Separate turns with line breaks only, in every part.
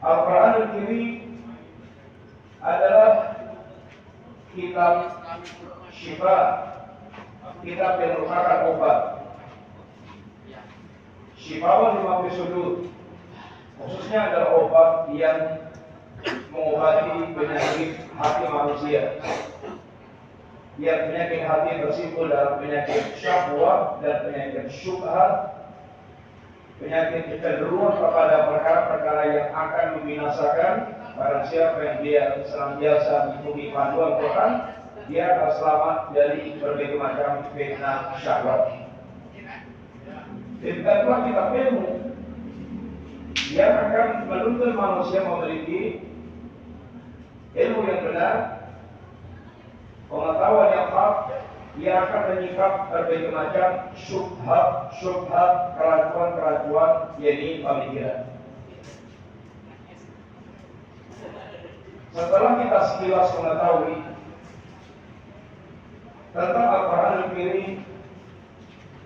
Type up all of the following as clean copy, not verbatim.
Al-Quran Al-Karim adalah kitab syifa, kitab yang merupakan obat. Syifaun lima fi sudur, khususnya adalah obat yang mengobati penyakit hati manusia. Yang penyakit hati tersimpul dalam penyakit syahwat dan penyakit syubhat, penyakit kecenderungan kepada perkara-perkara yang akan membinasakan. Barang siapa yang dia senantiasa mengikuti panduan Quran, dia akan selamat dari berbagai macam fitnah syahwat. Demikianlah kitab ilmu yang akan menuntun manusia memiliki ilmu yang benar, pengetahuan yang hak, yang akan menyikap berbagai macam syubhat, keraguan-keraguan yakni pemikiran. Setelah kita sekilas mengetahui tentang Al-Quran Al-Karim,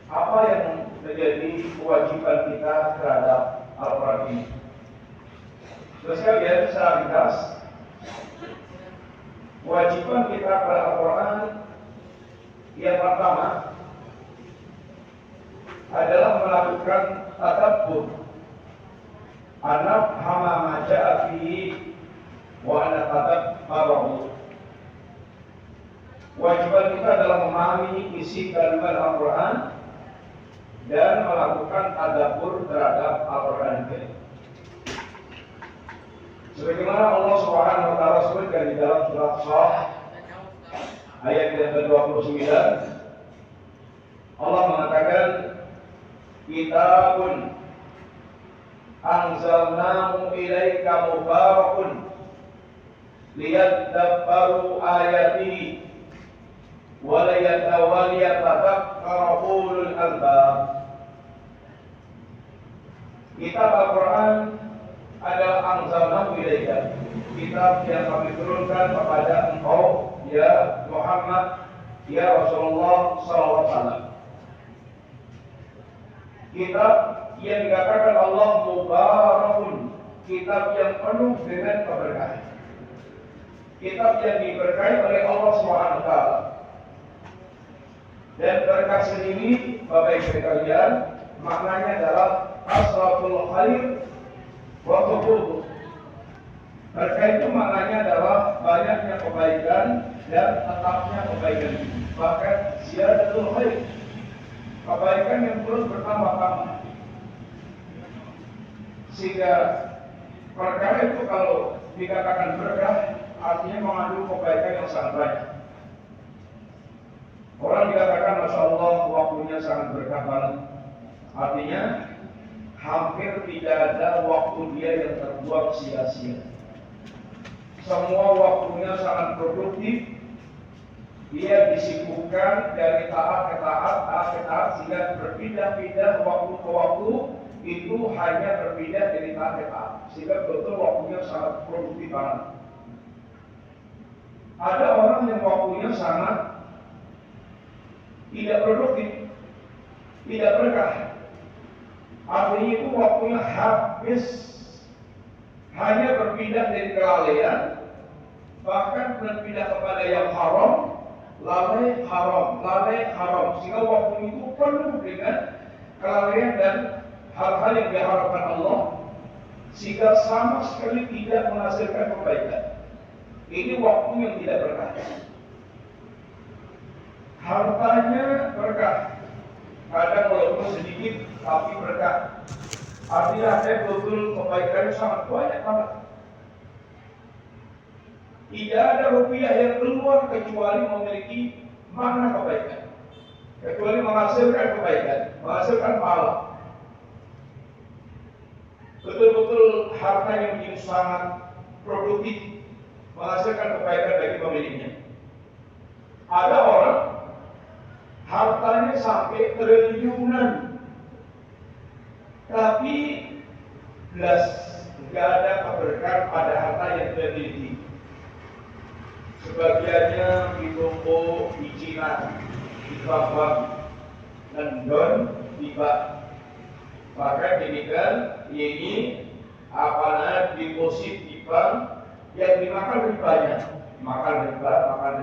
apa yang menjadi kewajiban kita terhadap Al-Quran ini? Sekalian secara ringkas, kewajiban kita kepada Al-Quran yang pertama adalah melakukan tadabbur, anafhama ma ja'a fihi wa anatadabbarahu. Kewajiban kita adalah memahami isi kalimat Al-Quran dan melakukan tadabbur terhadap Al-Quran ini. Sebagaimana Allah Subhanahu wa taala sebutkan di dalam surat Shah ayat yang ke-29, Allah mengatakan, kitabun anzalnahu ilaika mubarakun liyadabbaru ayatihi wa liyatadhakkara ulul albab. Kitab Al-Quran adalah anzalnahu ilaika, kitab yang kami turunkan kepada engkau ya Muhammad, ya Rasulullah SAW. Kitab yang dikatakan Allah mubarakun, kitab yang penuh dengan keberkahan, kitab yang diberkahi oleh Allah SWT. Dan berkah sendiri, Bapak Ibu sekalian, maknanya adalah asratul khair wa tubuh. Berkah itu maknanya adalah banyaknya kebaikan dan tetapnya kebaikan, bahkan ziyadatul khair, kebaikan yang terus bertambah-tambah. Sehingga perkara itu kalau dikatakan berkah, artinya mengandung kebaikan yang sangat banyak. Orang dikatakan Masya Allah waktunya sangat berkah banget, artinya hampir tidak ada waktu dia yang terbuang sia-sia. Semua waktunya sangat produktif. Dia disibukkan dari taat ke taat, sehingga berpindah-pindah waktu ke waktu, itu hanya berpindah dari taat ke taat, sehingga betul waktunya sangat produktif banget. Ada orang yang waktunya sangat tidak produktif, tidak berkah, artinya itu waktunya habis hanya berpindah dari kelalaian, bahkan berpindah kepada yang haram, lalai haram, sehingga waktu itu penuh dengan kelalaian dan hal-hal yang diharapkan Allah, sehingga sama sekali tidak menghasilkan kebaikan. Ini waktu yang tidak berkah. Hartanya berkah, kadang walaupun sedikit tapi berkah, artinya ada betul kebaikannya sangat banyak banget. Tidak ada rupiah yang keluar kecuali memiliki makna kebaikan, kecuali menghasilkan kebaikan, menghasilkan pahala. Betul-betul harta yang menjadi sangat produktif, menghasilkan kebaikan bagi pemiliknya. Ada orang hartanya sampai triliunan, tapi belas nggak ada keberkahan pada harta yang dia miliki. Sebagiannya ditumpuk di Cina, di Babang, London, di Bahkan demikian ini deposit di bank yang dimakan ribanya, makan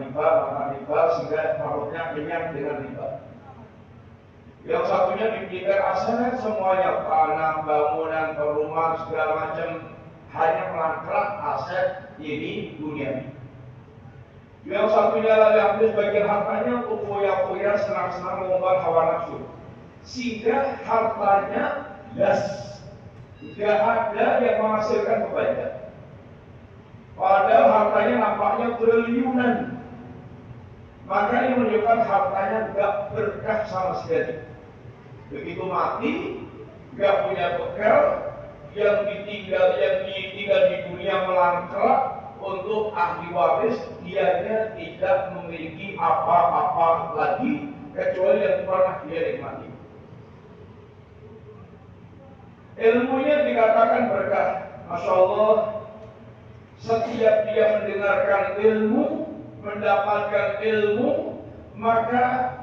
riba sehingga perutnya kenyang dengan riba. Yang satunya diberikan aset semuanya, tanah, bangunan, perumahan, segala macam, hanya melangkrak aset ini dunia. Yang satunya lagi ambil sebagian hartanya untuk foya-foya, senang-senang, mengumbar hawa nafsu, sehingga hartanya tidak ada yang menghasilkan kebaikan. Padahal hartanya nampaknya triliunan. Maka ini menunjukkan hartanya tidak berkah sama sekali. Begitu mati, tidak punya bekal, yang ditinggal di dunia melangkrak untuk ahli waris, dianya tidak memiliki apa-apa lagi kecuali yang pernah dia nikmati. Ilmunya dikatakan berkah, Masya Allah. Setiap dia mendengarkan ilmu, mendapatkan ilmu, maka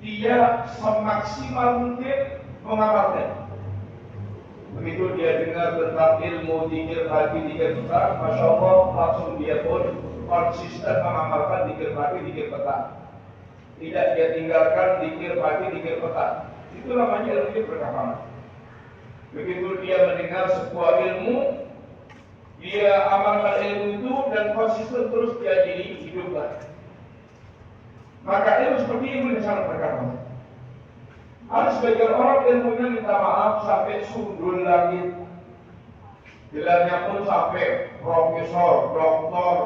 dia semaksimal mungkin mengamalkan. Begitu dia dengar tentang ilmu zikir pagi, zikir petang, Masya Allah, langsung dia pun konsisten mengamalkan zikir pagi, zikir petang. Tidak dia tinggalkan zikir pagi, zikir petang. Itu namanya ilmu berkah. Begitu dia mendengar sebuah ilmu, dia amalkan ilmu itu dan konsisten terus dia jadi hidupkan. Maka ilmu seperti ini sangat berkah. Ada sebagian orang ilmunya minta maaf sampai sundul langit, gelarnya pun sampai profesor, doktor,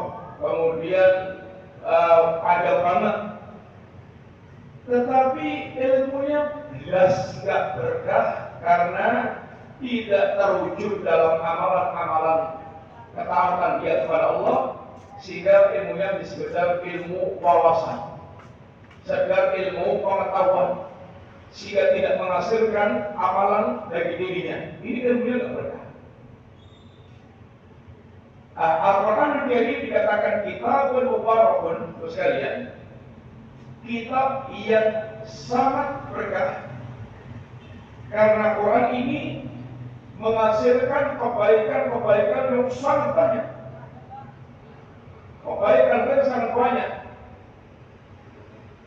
kemudian ada banget. Tetapi ilmunya jelas nggak berkah karena tidak terwujud dalam amalan-amalan ketaatan dia kepada Allah, sehingga ilmunya disebut ilmu wawasan, sekedar ilmu pengetahuan, sehingga tidak menghasilkan amalan bagi dirinya. Ini ilmunya tidak berkah. Al-Quran menjadi dikatakan kitabun mubarakun, sekalian, kitab yang sangat berkah, karena Quran ini menghasilkan kebaikan-kebaikan yang sangat banyak. Kebaikan yang sangat banyak.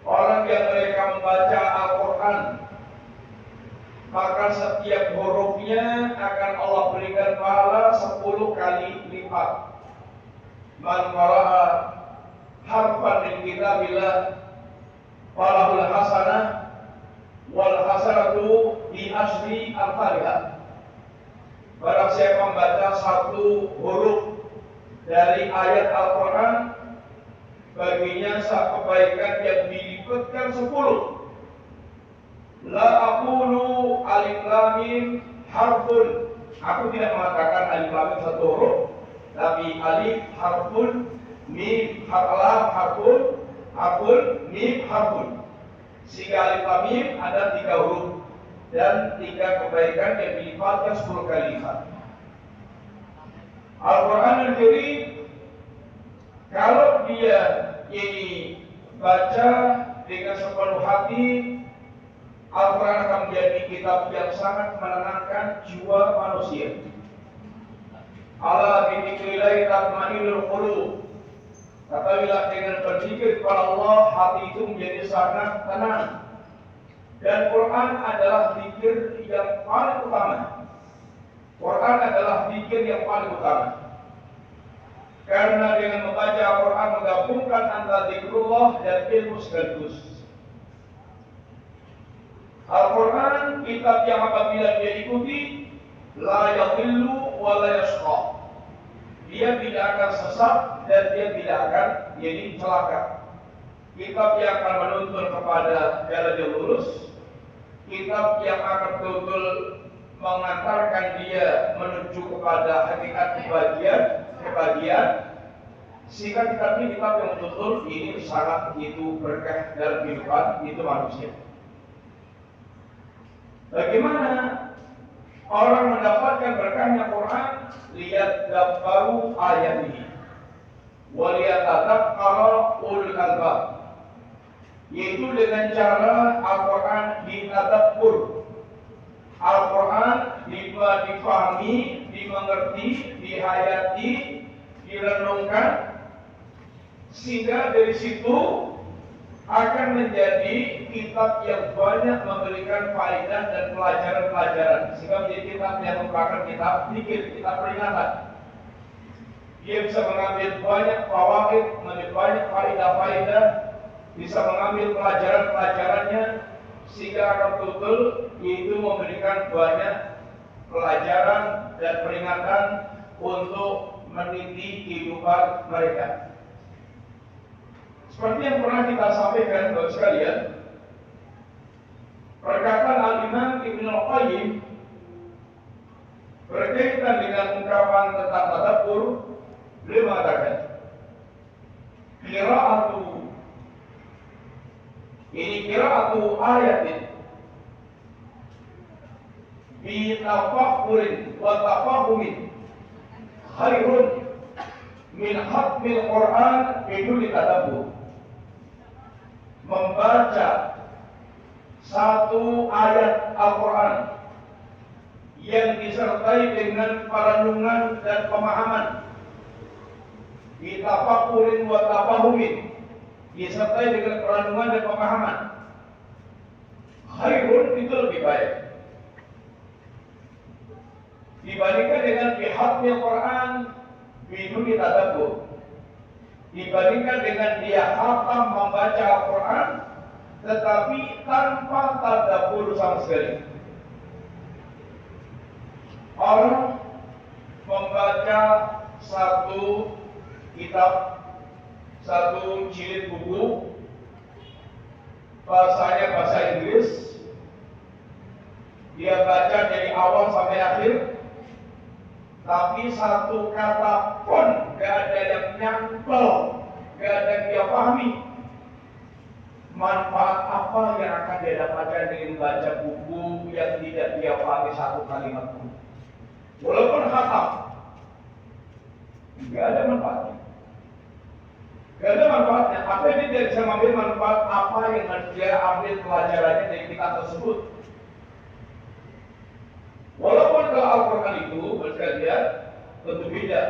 Orang yang mereka membaca Al-Quran, maka setiap hurufnya akan Allah berikan pahala 10 kali lipat. Man qara'a harfan min kitabillah falahul hasanah wal hasanatu bi asyri amsalihah. Barang siapa membaca satu huruf dari ayat Al-Quran, baginya kebaikan yang dilipatkan 10. La aqulu alif lam mim harfun. Aku tidak mengatakan alif lam mim satu huruf, tapi alif harfun, mim lam harfun, mim harfun. Sehingga alif lam mim ada 3 huruf dan 3 kebaikan yang dilipatkan 10 kali lipat. Al-Quran Al-Karim, kalau dia ini baca dengan sepenuh hati, Al-Quran akan menjadi kitab yang sangat menenangkan jiwa manusia. Ala bidzikrillah tatma'innul qulub. Ketahuilah dengan berzikir kepada Allah, hati itu menjadi sangat tenang. Dan Quran adalah zikir yang paling utama. Quran adalah zikir yang paling utama. Karena dengan membaca Al-Quran menggabungkan antara zikrullah dan ilmu sekaligus. Al-Quran kitab yang apabila dia ikuti, la yadhillu wa la yashqa. Dia tidak akan sesat dan dia tidak akan jadi celaka. Kitab yang akan menuntun kepada jalan yang lurus, kitab yang akan betul-betul mengantarkan dia menuju kepada hakikat kebahagiaan, sehingga kitab ini kitab yang betul-betul ini sangat itu berkah dalam kehidupan itu manusia. Bagaimana orang mendapatkan berkahnya Quran? Lihat baru ayat ini. Waliyatadzakara ulul albab, yaitu dengan cara Al-Quran ditadabbur, Al-Quran difahami, dimengerti, dihayati, direnungkan, sehingga dari situ akan menjadi kitab yang banyak memberikan faedah dan pelajaran-pelajaran, sehingga menjadi kitab yang merupakan kitab zikir, kitab peringatan. Dia bisa mengambil banyak fawaid, mengambil banyak faedah-faedah, bisa mengambil pelajaran-pelajarannya, sehingga akan betul itu memberikan banyak pelajaran dan peringatan untuk meniti kehidupan mereka. Seperti yang pernah kita sampaikan Bapak sekalian, perkataan Al-Imam Ibnu Al-Qayyim berkaitan dengan ungkapan tentang tadabbur, beliau mengatakan, qira'atu ayatin bi tafakkurin wa tafahumin khairun min khatmil Quran biduni tadabbur. Membaca satu ayat Al-Quran yang disertai dengan perenungan dan pemahaman, bitafakkurin wa tafahumin, disertai dengan perenungan dan pemahaman, khairun, itu lebih baik dibandingkan dengan bihatmil Quran biduni tadabbur, dibandingkan dengan dia hafal membaca Al-Quran tetapi tanpa tadabbur sama sekali. Orang membaca satu kitab, satu jilid buku, bahasanya bahasa Inggris, dia baca dari awal sampai akhir, tapi satu kata pun gak ada yang nyantol, gak ada yang dia pahami. Manfaat apa yang akan dia dapatkan dengan baca buku yang tidak dia pahami satu kalimat pun? Walaupun khatam, gak ada manfaatnya. Gak ada manfaatnya. Apa ini dia bisa mengambil manfaat apa yang dia ambil pelajarannya dari kitab tersebut? Walaupun kalau Al-Quran itu bersekalian tentu beda.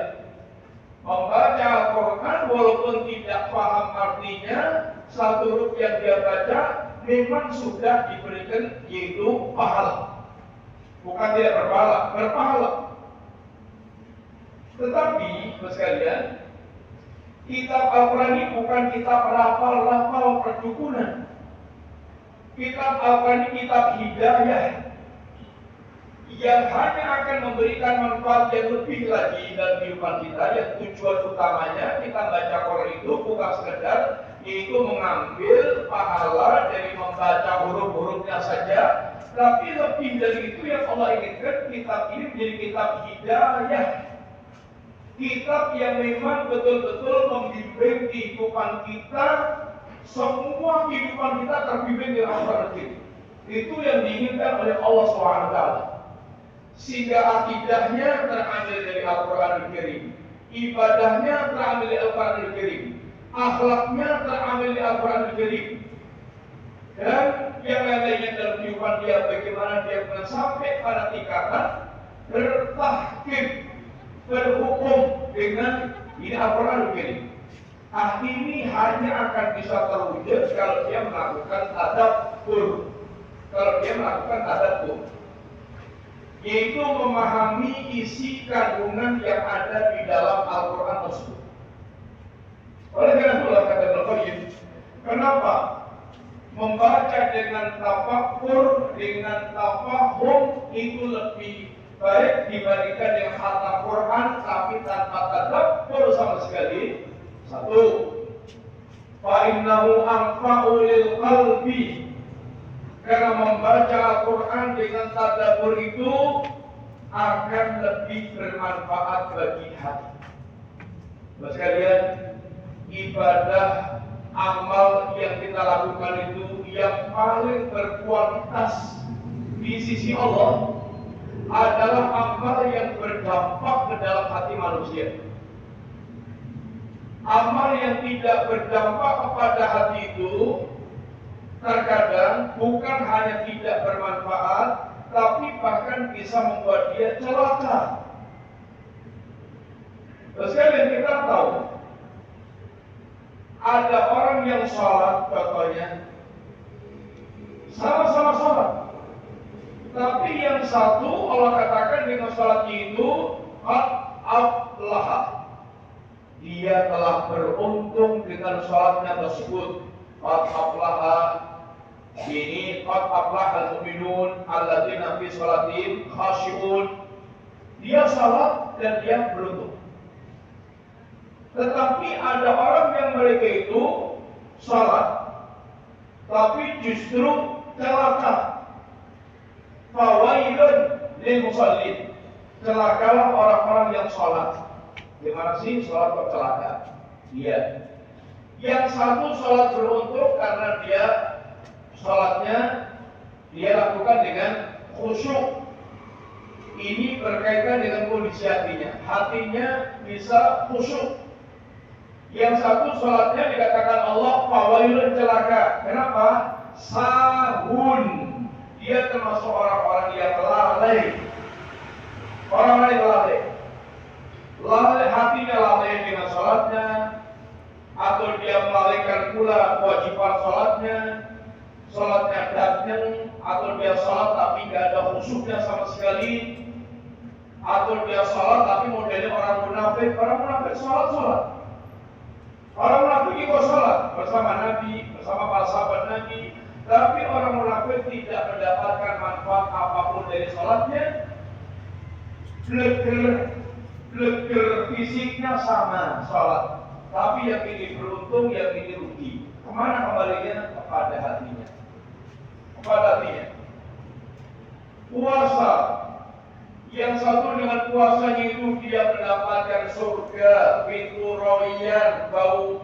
Membaca Al-Quran walaupun tidak paham artinya, satu huruf yang dia baca memang sudah diberikan yaitu pahala. Bukan tidak berpahala, berpahala. Tetapi bersekalian, kitab Al-Quran ini bukan kitab lafal-lafal perdukunan. Kitab Al-Quran ini kitab hidayah yang hanya akan memberikan manfaat yang lebih lagi dalam kehidupan kita, yang tujuan utamanya kita baca Quran itu bukan sekedar yaitu mengambil pahala dari membaca huruf-hurufnya saja, tapi lebih dari itu yang Allah inginkan kitab ini menjadi kitab hidayah, kitab yang memang betul-betul membimbing kehidupan kita, semua kehidupan kita terbimbing dengan Al-Quran. Itu yang diinginkan oleh Allah SWT. Sehingga akidahnya terambil dari Al-Quran Al-Karim, ibadahnya terambil dari Al-Quran Al-Karim, akhlaknya terambil dari Al-Quran Al-Karim, dan yang lainnya dalam kehidupan dia, bagaimana dia sampai pada tingkatan bertahkim, berhukum dengan ini Al-Quran Al-Karim. Ini hanya akan bisa terwujud kalau dia melakukan tadabbur, kalau dia melakukan tadabbur, yaitu memahami isi kandungan yang ada di dalam Al-Quran tersebut. Oleh karena itulah kata Ibnu Qayyim, kenapa membaca dengan tafakkur, dengan tafahum itu lebih baik dibandingkan dengan khatam Quran tapi tanpa tadabbur sama sekali? Satu, fa innahu anfa'u lil qalbi, karena membaca Al-Quran dengan tadabbur itu akan lebih bermanfaat bagi hati. Bapak sekalian, ibadah amal yang kita lakukan itu yang paling berkualitas di sisi Allah adalah amal yang berdampak ke dalam hati manusia. Amal yang tidak berdampak kepada hati itu terkadang bukan hanya tidak bermanfaat, tapi bahkan bisa membuat dia celaka. Terus kalian kita tahu ada orang yang sholat, contohnya sama-sama sholat, tapi yang satu Allah katakan dengan sholatnya itu qad aflaha, dia telah beruntung dengan sholatnya tersebut. Qad aflaha ini qad aflaha al-mu'minun alladzina fi sholatihim khashi'un, dia sholat dan dia beruntung. Tetapi ada orang yang mereka itu sholat tapi justru celaka. Fawailun lil musallin, celakalah orang-orang yang sholat. Gimana sih sholat kok celaka? Iya. Yang satu sholat beruntung karena dia sholatnya dia lakukan dengan khusyuk. Ini berkaitan dengan kondisi hatinya bisa khusyuk. Yang satu sholatnya dikatakan Allah fawailun, celaka. Kenapa? Sahun, dia termasuk orang-orang yang lalai. Orang-orang yang lalai, hatinya lalai dengan sholatnya, atau dia melalaikan pula kewajiban sholatnya datang, atau dia sholat tapi nggak ada khusyuknya sama sekali, atau dia sholat tapi modelnya orang munafik sholat. Orang munafik ikut sholat bersama Nabi, bersama para sahabat Nabi, tapi orang munafik tidak mendapatkan manfaat apapun dari sholatnya. Bleger fisiknya sama sholat, tapi yang ini beruntung, yang ini rugi. Kemana kembalinya? Kepada hatinya. Puasa, yang satu dengan puasanya itu dia mendapatkan surga, pintu royan, bau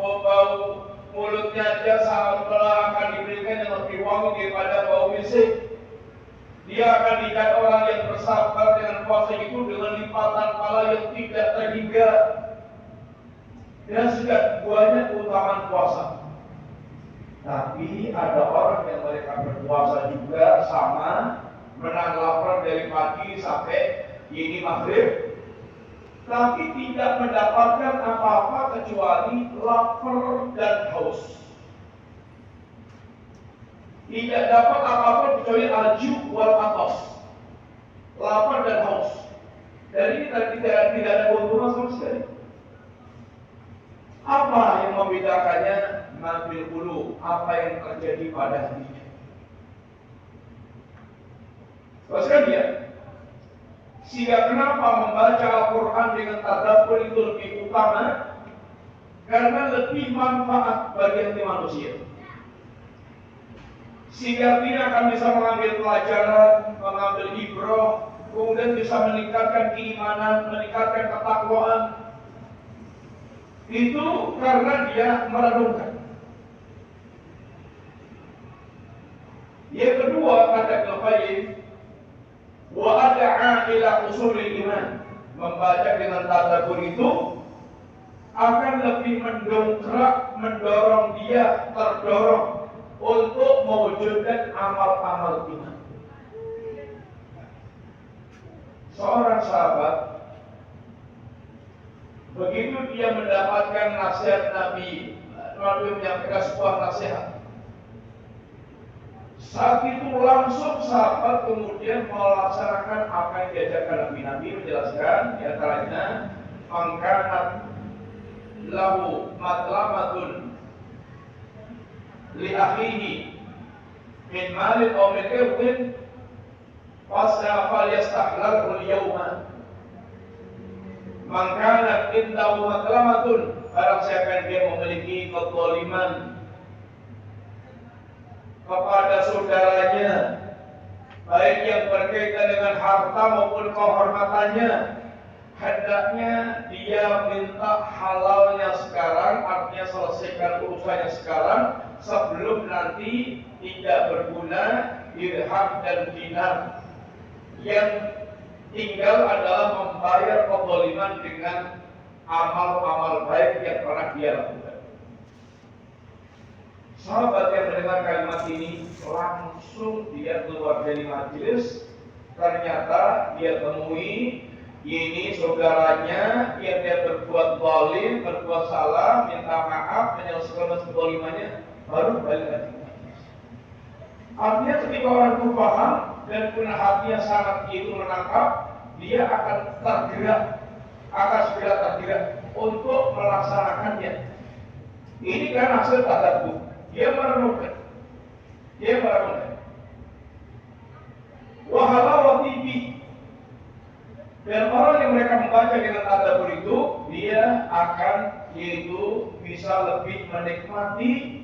mulutnya aja sangat akan diberikan yang lebih wangi daripada bau misik. Dia akan dilihat orang yang bersabar dengan puasa itu dengan lipatan pahala yang tidak terhingga. Dan segala buahnya keutamaan puasa. Tapi ada orang yang mereka berpuasa juga sama, menahan lapar dari pagi sampai ini maghrib, tapi tidak mendapatkan apa-apa kecuali lapar dan haus. Tidak dapat apa-apa kecuali alju wal atas, lapar dan haus. Dan ini tidak ada keuntungan sama sekali. Apa yang membedakannya? Nabil dulu, apa yang terjadi pada hatinya. Teruskan dia. Sehingga kenapa membaca Al-Quran dengan tadabbur itu lebih utama? Karena lebih manfaat bagi hati manusia. Sehingga dia akan bisa mengambil pelajaran, mengambil ibrah, kemudian bisa meningkatkan keimanan, meningkatkan ketakwaan. Itu karena dia merenungkan. Yang kedua, kata Al-Qayyim, wa ad'a ila usulil iman, membaca dengan tadabbur itu akan lebih mendorong dia terdorong untuk mewujudkan amal-amal iman. Seorang sahabat begitu dia mendapatkan nasihat Nabi menyampaikan sebuah nasihat, saat itu langsung sahabat kemudian melaksanakan apa yang diajarkan Nabi. Nabi menjelaskan diantaranya mangkanat lahu matlamatun li akhihi min malin aw min irdin fasafal yastahlal al-yawma. Mangkanat indahu matlamatun, barang siapa dia memiliki kezaliman kepada saudaranya, baik yang berkaitan dengan harta maupun kehormatannya, hendaknya dia minta halalnya sekarang, artinya selesaikan urusannya sekarang sebelum nanti tidak berguna dirham dan dinar. Yang tinggal adalah membayar kezaliman dengan amal-amal baik yang pernah dia lakukan. Sahabat yang mendengar kalimat ini langsung dia keluar dari majelis. Ternyata dia temui ini saudaranya yang dia berbuat zalim, berbuat salah, minta maaf, menyelesaikan kezalimannya, baru balik lagi. Artinya ketika orang itu paham dan punya hati yang sangat itu menangkap, dia akan tergerak, akan segera tergerak untuk melaksanakannya. Ini kan hasil tadabbur. Dia merenungkan. Wahalawatibi. Dan orang yang mereka membaca dengan tadabbur itu, dia akan yaitu bisa lebih menikmati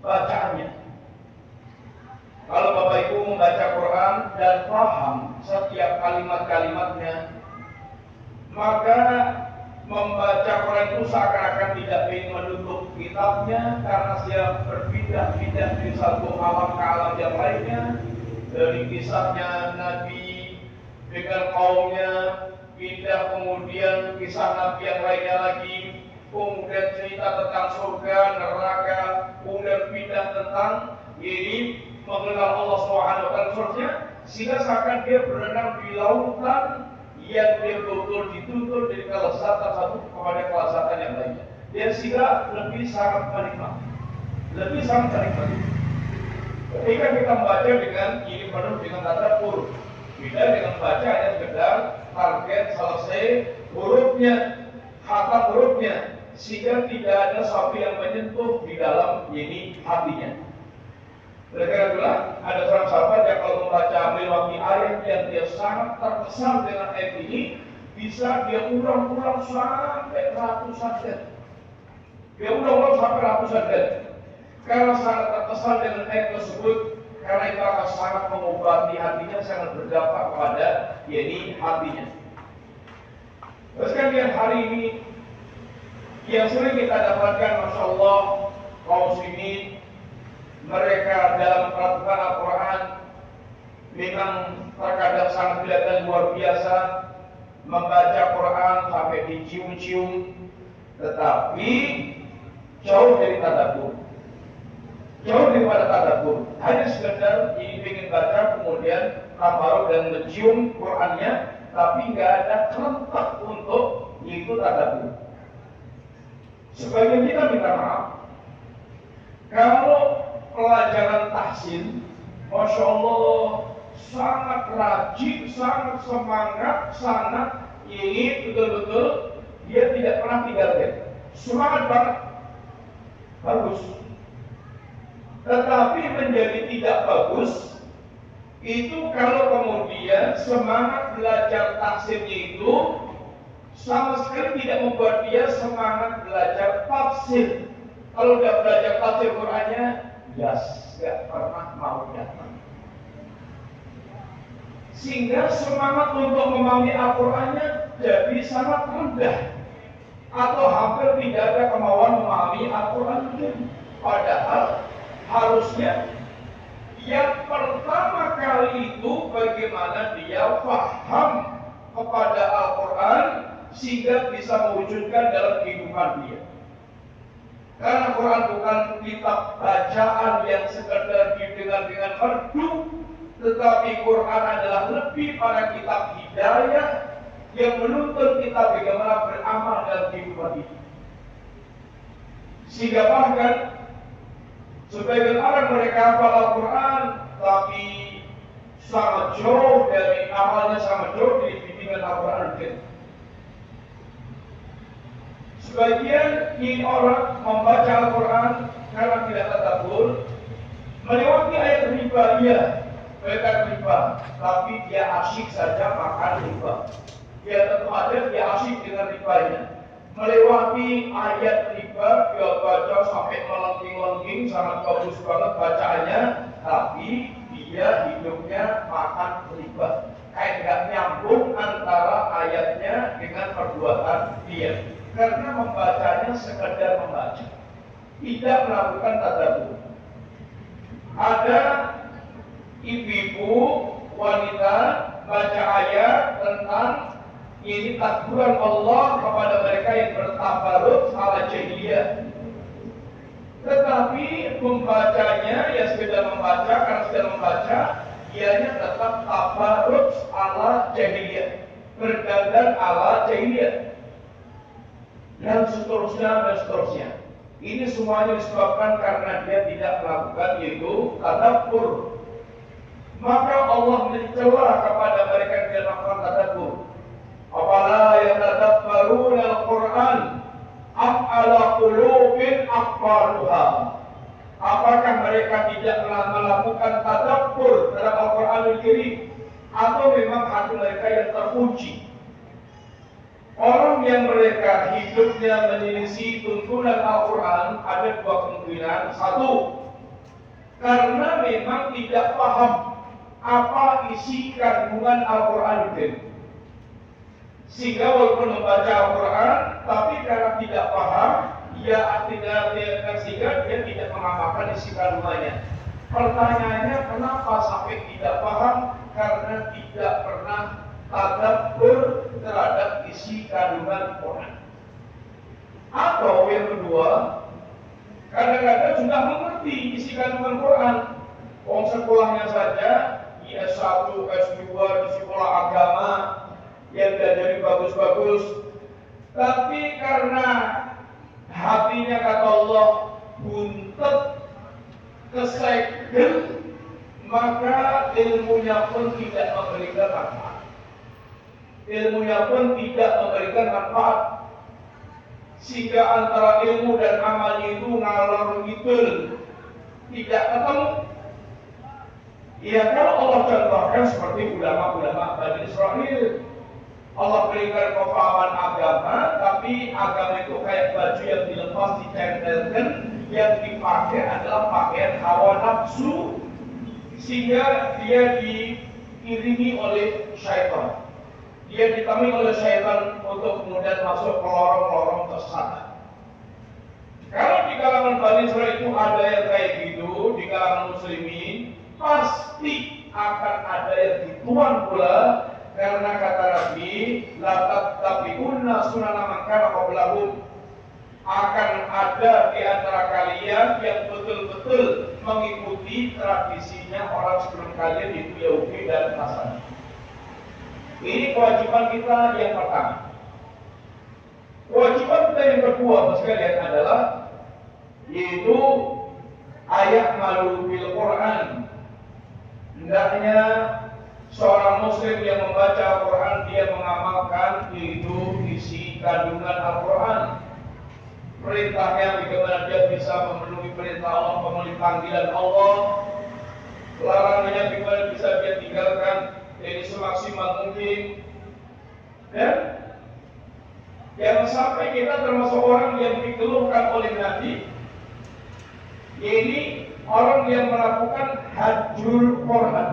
bacaannya. Kalau Bapak Ibu membaca Quran dan paham setiap kalimat-kalimatnya, maka membaca Quran itu seakan-akan tidak ingin menutup kitabnya, karena dia berpindah-pindah dari satu alam ke alam yang lainnya, dari kisahnya Nabi dengan kaumnya, pindah kemudian kisah Nabi yang lainnya lagi, kemudian cerita tentang surga, neraka, kemudian pindah tentang ini mengenal Allah SWT dan seterusnya, sehingga seakan dia berenang di lautan yang betul-betul dituntun dari kelezatan satu kepada kelezatan yang lainnya. Dia sehingga lebih sangat menikmati. Ketika kita membaca dengan ini penuh dengan tadabbur, beda dengan membaca hanya sekedar target selesai hurufnya, khatam hurufnya, sehingga tidak ada sesuatu yang menyentuh di dalam ini hatinya. Oleh karena itulah ada seorang sahabat yang kalau membaca melewati ayat yang dia sangat terkesan dengan ayat ini, bisa dia ulang-ulang sampai ratusan kali. Karena sangat terkesan dengan ayat tersebut, karena itu akan sangat mengobati hatinya, sangat berdampak kepada yakni hatinya. Terus kemudian hari ini yang sering kita dapatkan, masya Allah, kaum muslimin, mereka dalam perhatian Al-Quran memang terkadang sangat kelihatan luar biasa, membaca Quran sampai dicium-cium, tetapi jauh dari tadabbur, jauh daripada tadabbur. Hanya sekedar ingin baca kemudian tabaruk dan mencium Qurannya, tapi nggak ada kerentak untuk itu tadabbur. Sebagian kita minta maaf, kalau pelajaran tahsin, masya Allah, sangat rajin, sangat semangat, sangat ingin betul-betul, dia tidak pernah tinggalkan. Semangat banget, bagus. Tetapi menjadi tidak bagus itu kalau kemudian semangat belajar tahsinnya itu sama sekali tidak membuat dia semangat belajar tafsir. Kalau dia belajar tafsir Qurannya, gak pernah mau datang. Sehingga semangat untuk memahami Al-Qurannya jadi sangat rendah, atau hampir tidak ada kemauan memahami Al-Quran itu. Padahal harusnya yang pertama kali itu bagaimana dia paham kepada Al-Quran sehingga bisa mewujudkan dalam kehidupan dia. Karena Quran bukan kitab bacaan yang sekedar didengar dengan merdu, tetapi Quran adalah lebih pada kitab hidayah yang menuntut kita bagaimana beramal dalam kehidupan ini. Sehingga bahkan sebagian orang mereka hafal Al-Quran, tapi sangat jauh dari amalnya, sangat jauh dari bimbingan Al-Quran. Sebagian ini orang membaca Al-Quran karena tidak tadabbur, melewati ayat riba, mereka riba, tapi dia asyik saja makan riba. Dia tentu ada dia asyik dengan ribanya. Melewati ayat riba, dia baca sampai melengking-lengking, sangat bagus banget bacaannya, tapi dia hidupnya makan riba. Kayak nggak nyambung antara ayatnya dengan perbuatan dia. Karena membacanya sekedar membaca, tidak melakukan tadabbur. Ada ibu-ibu wanita baca ayat tentang ini takbiran Allah kepada mereka yang bertabaruk ala jahiliyah. Tetapi membacanya ya sekedar membaca, karena sekedar membaca, ianya tetap tabaruk ala jahiliyah, berdandan ala jahiliyah. dan seterusnya dan seterusnya. Ini semuanya disebabkan karena dia tidak melakukan yaitu tadabbur. Maka Allah mencela kepada mereka yang tidak melakukan tadabbur. Afala yatadabbaruna al-Qur'an am ala qulubin aqfaluha. Apakah mereka tidak melakukan tadabbur dalam Al-Qur'anul Karim atau memang hati mereka yang terkunci? Orang yang mereka hidupnya menyelisih tuntunan Al-Quran ada dua kemungkinan. Satu, karena memang tidak paham apa isi kandungan Al-Quran itu. Sehingga walaupun membaca Al-Quran, tapi karena tidak paham, sehingga dia tidak mengamalkan isi kandungannya. Pertanyaannya, kenapa sampai tidak paham? Karena tidak pernah tadabbur terhadap isi kandungan Quran. Atau yang kedua, kadang-kadang sudah mengerti isi kandungan Quran. Sekolahnya saja S1, S2 di sekolah agama yang diajari bagus-bagus, tapi karena hatinya kata Allah buntet, kesegel, maka ilmunya pun tidak memberikan manfaat. Ilmunya pun tidak memberikan manfaat, sehingga antara ilmu dan amalnya itu ngalor ngidul, tidak ketemu. Ya, kalau Allah contohkan seperti ulama-ulama Bani Israel, Allah berikan kepahaman agama, tapi agama itu kayak baju yang dilepas, ditempelkan, yang dipakai adalah pakaian hawa nafsu, sehingga dia diiringi oleh syaitan. Dia ditemui oleh syaitan untuk kemudian masuk ke lorong-lorong tersesat. Kalau di kalangan Bani Israel itu ada yang kayak gitu, di kalangan muslimin pasti akan ada yang dituan pula, karena kata Nabi, la tattabi'unna sunana man kana qablahum. Akan ada di antara kalian yang betul-betul mengikuti tradisinya orang sebelum kalian, yaitu Yahudi dan Nasrani. Ini kewajiban kita yang pertama. Kewajiban kita yang kedua, sekalian, adalah yaitu ayat malu bil Quran. Hendaknya seorang muslim yang membaca Al-Quran, dia mengamalkan yaitu isi kandungan Al-Quran. Perintahnya bagaimana dia bisa memenuhi perintah Allah, memenuhi panggilan Allah. Larangannya bagaimana bisa dia tinggalkan jadi semaksimal mungkin. Dan jangan sampai kita termasuk orang yang dikeluhkan oleh Nabi, ini orang yang melakukan hajrul Quran.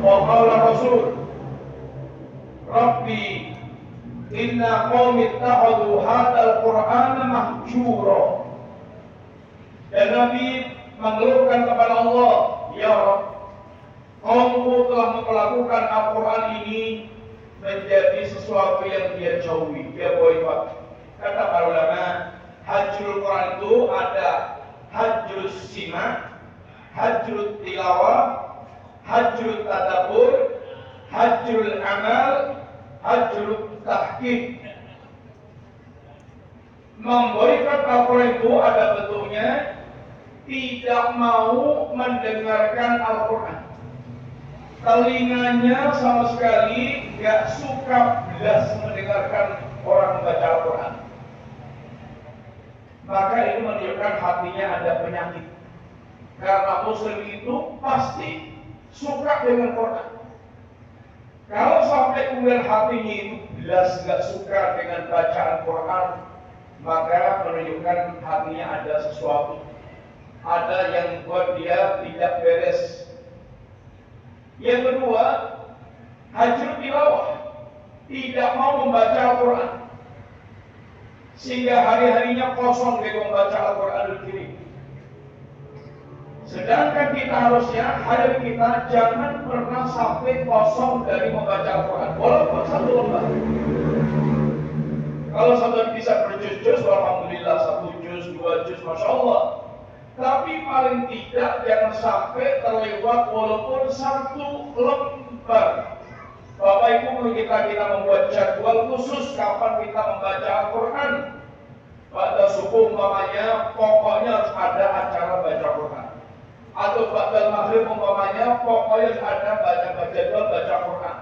Wa qala Rasul, Rabbi inna qaumi ittakhadhu hadzal Qur'ana mahjura. Dan Nabi mengeluhkan kepada Allah, ya Rabb, kaumku telah melakukan Al-Quran ini menjadi sesuatu yang dia jauhi, dia boikot. Kata para ulama, hajrul Quran itu ada hajrul sima, hajrul tilawah, hajrul tadabbur, hajrul amal, hajrul tahqiq. Memboikot Al-Quran itu ada bentuknya tidak mau mendengarkan Al-Quran. Telinganya sama sekali gak suka belas mendengarkan orang membaca Al-Quran. Maka itu menunjukkan hatinya ada penyakit. Karena muslim itu pasti suka dengan Quran. Kalau sampai kemudian hatinya itu belas gak suka dengan bacaan Quran, maka menunjukkan hatinya ada sesuatu. Ada yang buat dia tidak beres. Yang kedua, hajrul tilawah, tidak mau membaca Al-Quran, sehingga hari-harinya kosong dia membaca Al-Quranul Karim. Sedangkan kita harusnya hari kita jangan pernah sampai kosong dari membaca Al-Quran, walaupun satu lembar. Kalau sampai bisa berjuz-juz, alhamdulillah, 1 juz, 2 juz, masya Allah. Tapi paling tidak jangan sampai terlewat walaupun 1 lembar. Bapak Ibu, kita membuat jadwal khusus kapan kita membaca Al-Quran. Pada subuh umpamanya, pokoknya harus ada acara baca Quran. Atau pada maghrib umpamanya, pokoknya ada jadwal baca Quran.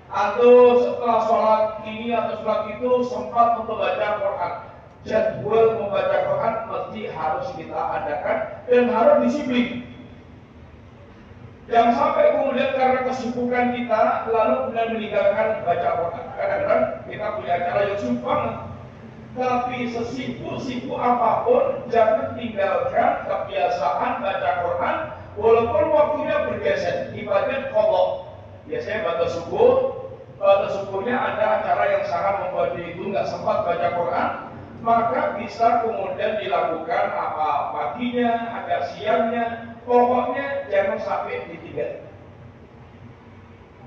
Atau setelah sholat ini atau sholat itu sempat untuk baca Quran. Jadwal membaca Quran mesti harus kita adakan dan harus disiplin. Jangan sampai kemudian karena kesibukan kita lalu kemudian meninggalkan baca Quran. Kadang-kadang kita punya acara yang sibuk banget. Tapi sesibuk-sibuk apapun, jangan tinggalkan kebiasaan baca Quran walaupun waktunya bergeser. Ibaratnya qadha. Biasanya pada subuhnya ada acara yang sangat membuat itu nggak sempat baca Quran, maka bisa kemudian dilakukan apa paginya, agak siangnya, pokoknya jangan sampai ditinggal.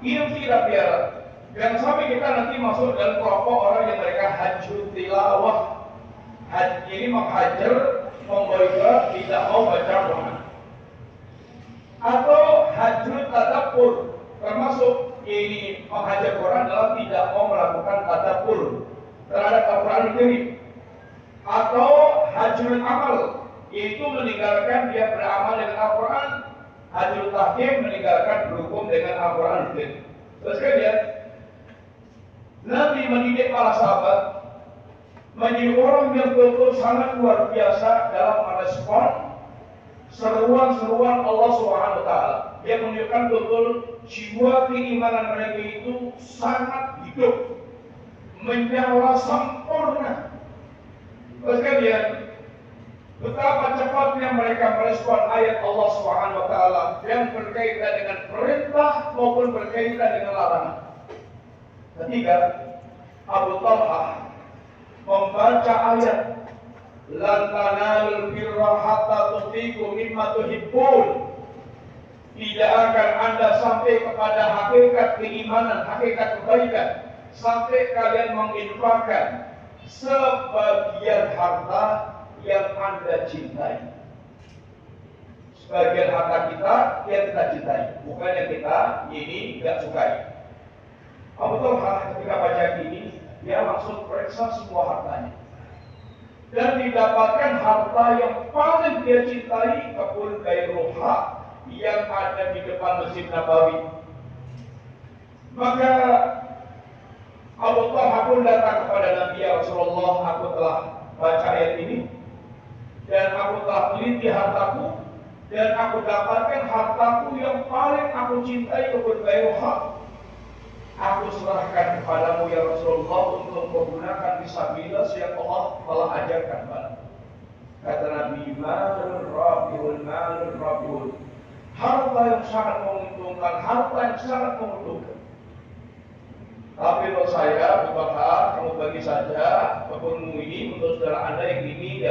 Ini tidak biar. Jangan sampai kita nanti masuk dalam kelompok orang yang mereka hajjul tilawah. Ini menghajar, memboikot, tidak mau baca Quran. Atau hajjul tadabbur, termasuk ini menghajar Quran adalah tidak mau melakukan tadabbur terhadap Al-Quran Al-Karim. Atau hajjul amal, yaitu meninggalkan dia beramal dengan Al-Quran. Hajjul tahkim, meninggalkan berhukum dengan Al-Quran Al-Karim. Terus kemudian Nabi mendidik para sahabat menjadi orang yang betul sangat luar biasa dalam merespon seruan-seruan Allah Subhanahu wa taala. Dia menunjukkan betul jiwa keimanan mereka itu sangat hidup, menyala sempurna. Terus kemudian betapa cepatnya mereka merespon ayat Allah Subhanahu wa taala yang berkaitan dengan perintah maupun berkaitan dengan larangan. Ketiga, Abu Talha membaca ayat lan tanalul birra hatta tunfiqu mimma tuhibbun. Tidak akan Anda sampai kepada hakikat keimanan, hakikat kebaikan sampai kalian menginfakkan sebagian harta yang Anda cintai. Sebagian harta kita yang kita cintai, bukan yang kita ini tidak sukai. Abu Talha ketika baca ini, dia langsung periksa semua hartanya. Dan didapatkan harta yang paling dia cintai, kebun Bairuha yang ada di depan Masjid Nabawi. Maka Abu Talha pun datang kepada Nabi, ya Rasulullah, aku telah baca ayat ini dan aku telah teliti hartaku dan aku dapatkan hartaku yang paling aku cintai, kebun Bairuha. Aku serahkan kepadamu ya Rasulullah untuk menggunakan fisabilillah yang Allah telah ajarkan padamu. Kata Nabi, malun rabihun. Harta yang sangat menguntungkan, harta yang sangat menguntungkan. Tapi untuk saya, Bapak, kamu bagi saja kebunmu ini untuk saudara Anda yang ini.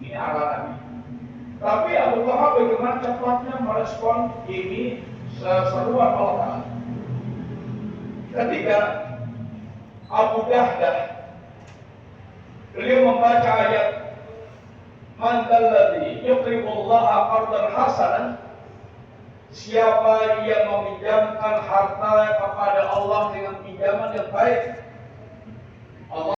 Ini arah Nabi. Tapi Abu Talha bagaimana cepatnya merespon ini seruan Allah Ta'ala. Ketiga, Abu Dahdah, beliau membaca ayat man alladzi yuqridullaha qardan hasanan. Siapa yang meminjamkan harta kepada Allah dengan pinjaman yang baik,